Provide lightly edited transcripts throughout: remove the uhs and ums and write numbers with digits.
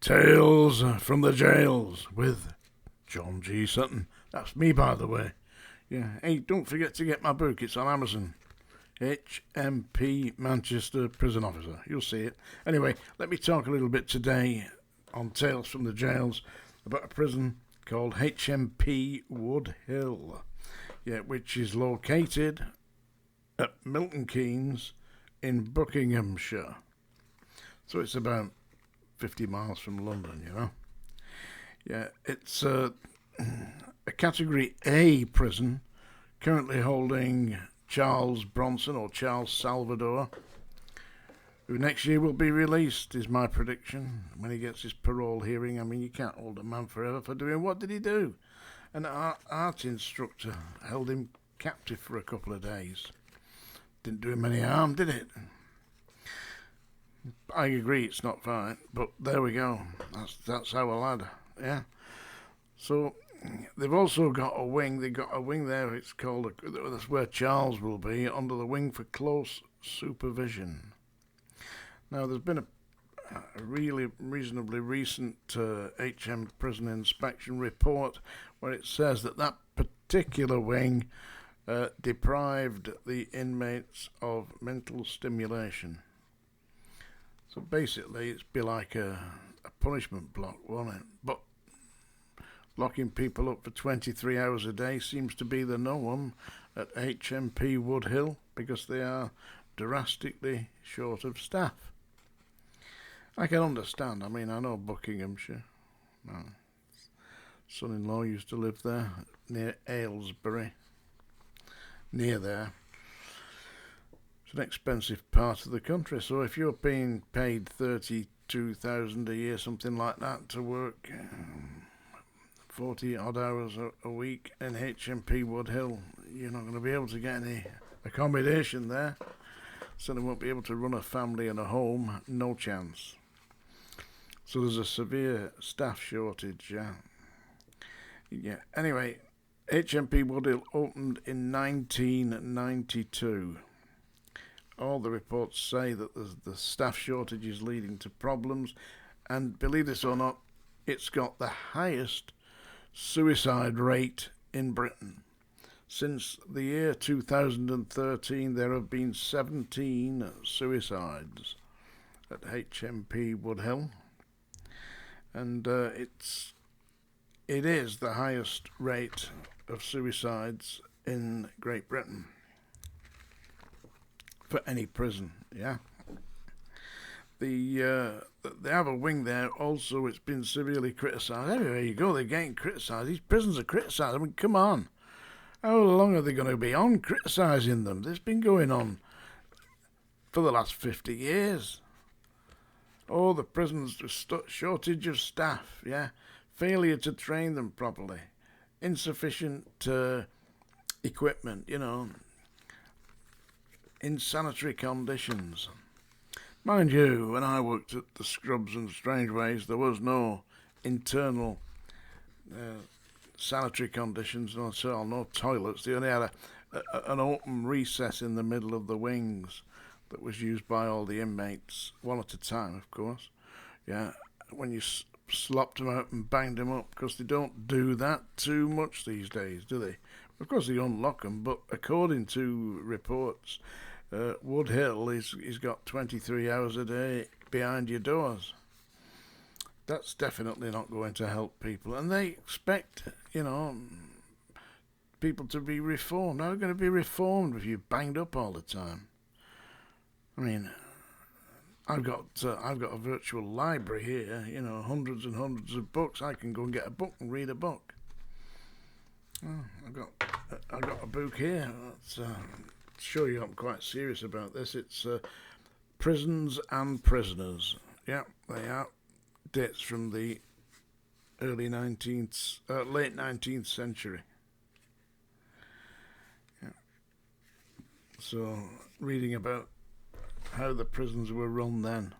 Tales from the Jails with John G. Sutton. That's me, by the way. Yeah. Hey, don't forget to get my book. It's on Amazon. HMP Manchester Prison Officer. You'll see it. Anyway, let me talk a little bit today on Tales from the Jails about a prison called HMP Woodhill, which is located at Milton Keynes in Buckinghamshire. So it's about 50 miles from London, you know. Yeah, it's a Category A prison, currently holding Charles Bronson or Charles Salvador, who next year will be released, is my prediction, when he gets his parole hearing. I mean, you can't hold a man forever for doing... What did he do? An art instructor held him captive for a couple of days. Didn't do him any harm, did it? I agree it's not fine, but there we go. That's our lad, yeah. So they've also got a wing. They've got a wing there. It's called, that's where Charles will be, under the wing for close supervision. Now, there's been a really reasonably recent HM prison inspection report where it says that particular wing deprived the inmates of mental stimulation. So basically, it's be like a punishment block, won't it? But locking people up for 23 hours a day seems to be the norm at HMP Woodhill because they are drastically short of staff. I can understand. I mean, I know Buckinghamshire. My son-in-law used to live there, near Aylesbury. Near there. It's an expensive part of the country, so if you're being paid $32,000 a year, something like that, to work 40 odd hours a week in HMP Woodhill, you're not going to be able to get any accommodation there. Certainly won't be able to run a family and a home, no chance. So there's a severe staff shortage, yeah. Anyway, HMP Woodhill opened in 1992. All the reports say that the staff shortage is leading to problems, and believe this or not, it's got the highest suicide rate in Britain. Since the year 2013, there have been 17 suicides at HMP Woodhill, and it is the highest rate of suicides in Great Britain for any prison. Yeah. They have a wing there. Also, it's been severely criticised. Everywhere you go, they're getting criticised. These prisons are criticised. I mean, come on. How long are they going to be on criticising them? This has been going on for the last 50 years. Oh, the prisons, shortage of staff, yeah. Failure to train them properly. Insufficient equipment, in sanitary conditions. Mind you, when I worked at the Scrubs and Strangeways, there was no internal sanitary conditions, no toilets. They only had an open recess in the middle of the wings that was used by all the inmates, one at a time, of course. Yeah, when you slopped them out and banged them up, because they don't do that too much these days, do they? Of course, they unlock them, but according to reports, Woodhill he's got 23 hours a day behind your doors. That's definitely not going to help people, and they expect, people to be reformed. How are they going to be reformed if you're banged up all the time? I mean, I've got a virtual library here, hundreds and hundreds of books. I can go and get a book and read a book. Oh, I've got a book here. That's show you I'm quite serious about this. It's Prisons and Prisoners. Yeah, they are. Dates from the late 19th century. Yeah. So, reading about how the prisons were run then.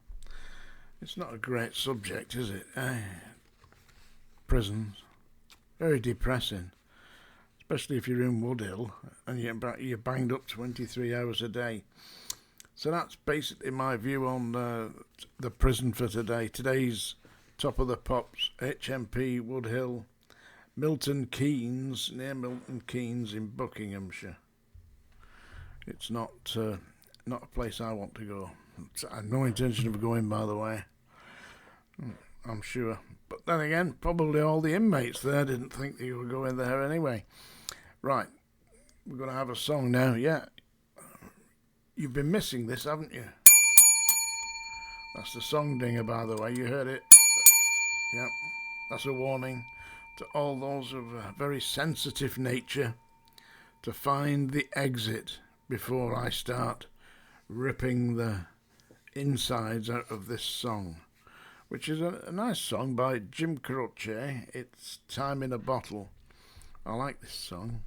It's not a great subject, is it? Prisons. Very depressing. Especially if you're in Woodhill and you're banged up 23 hours a day. So that's basically my view on the prison for today. Today's Top of the Pops, HMP Woodhill, Milton Keynes, near Milton Keynes in Buckinghamshire. It's not a place I want to go. I have no intention of going, by the way. I'm sure. But then again, probably all the inmates there didn't think they were going there anyway. Right, we're going to have a song now. Yeah, you've been missing this, haven't you? That's the song dinger, by the way. You heard it. Yep, that's a warning to all those of a very sensitive nature to find the exit before I start ripping the insides out of this song, which is a nice song by Jim Croce. It's Time in a Bottle. I like this song.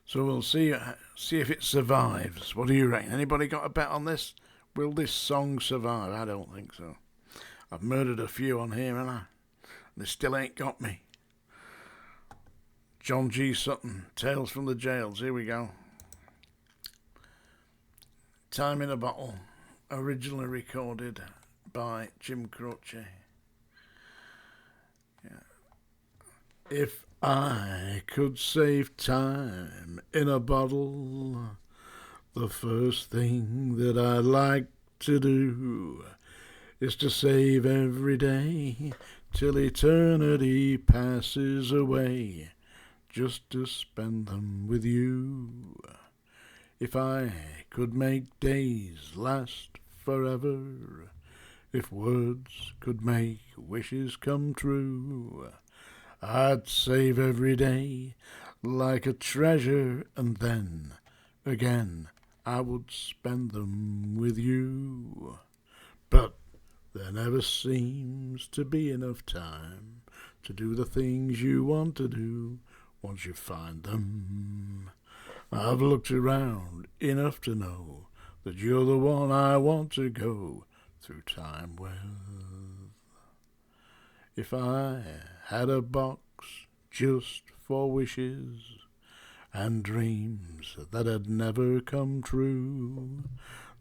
So we'll see if it survives. What do you reckon? Anybody got a bet on this? Will this song survive? I don't think so. I've murdered a few on here, haven't I? They still ain't got me. John G. Sutton, Tales from the Jails. Here we go. Time in a Bottle, originally recorded by Jim Croce. Yeah. If I could save time in a bottle, the first thing that I'd like to do is to save every day till eternity passes away, just to spend them with you. If I could make days last forever, if words could make wishes come true, I'd save every day like a treasure, and then again I would spend them with you. But there never seems to be enough time to do the things you want to do once you find them. I've looked around enough to know that you're the one I want to go through time with. If I had a box just for wishes and dreams that had never come true,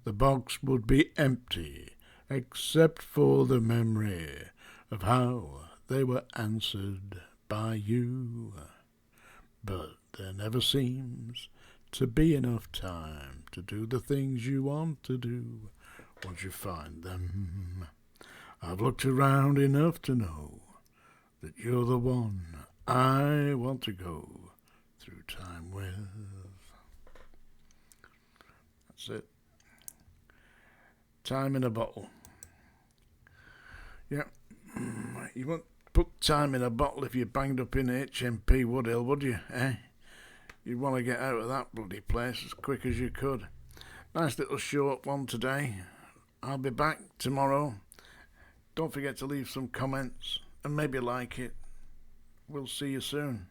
the box would be empty except for the memory of how they were answered by you. But there never seems to be enough time to do the things you want to do once you find them. I've looked around enough to know that you're the one I want to go through time with. That's it. Time in a Bottle. Yeah, you wouldn't put time in a bottle if you banged up in HMP Woodhill, would you, eh? You'd want to get out of that bloody place as quick as you could. Nice little short one today. I'll be back tomorrow. Don't forget to leave some comments and maybe like it. We'll see you soon.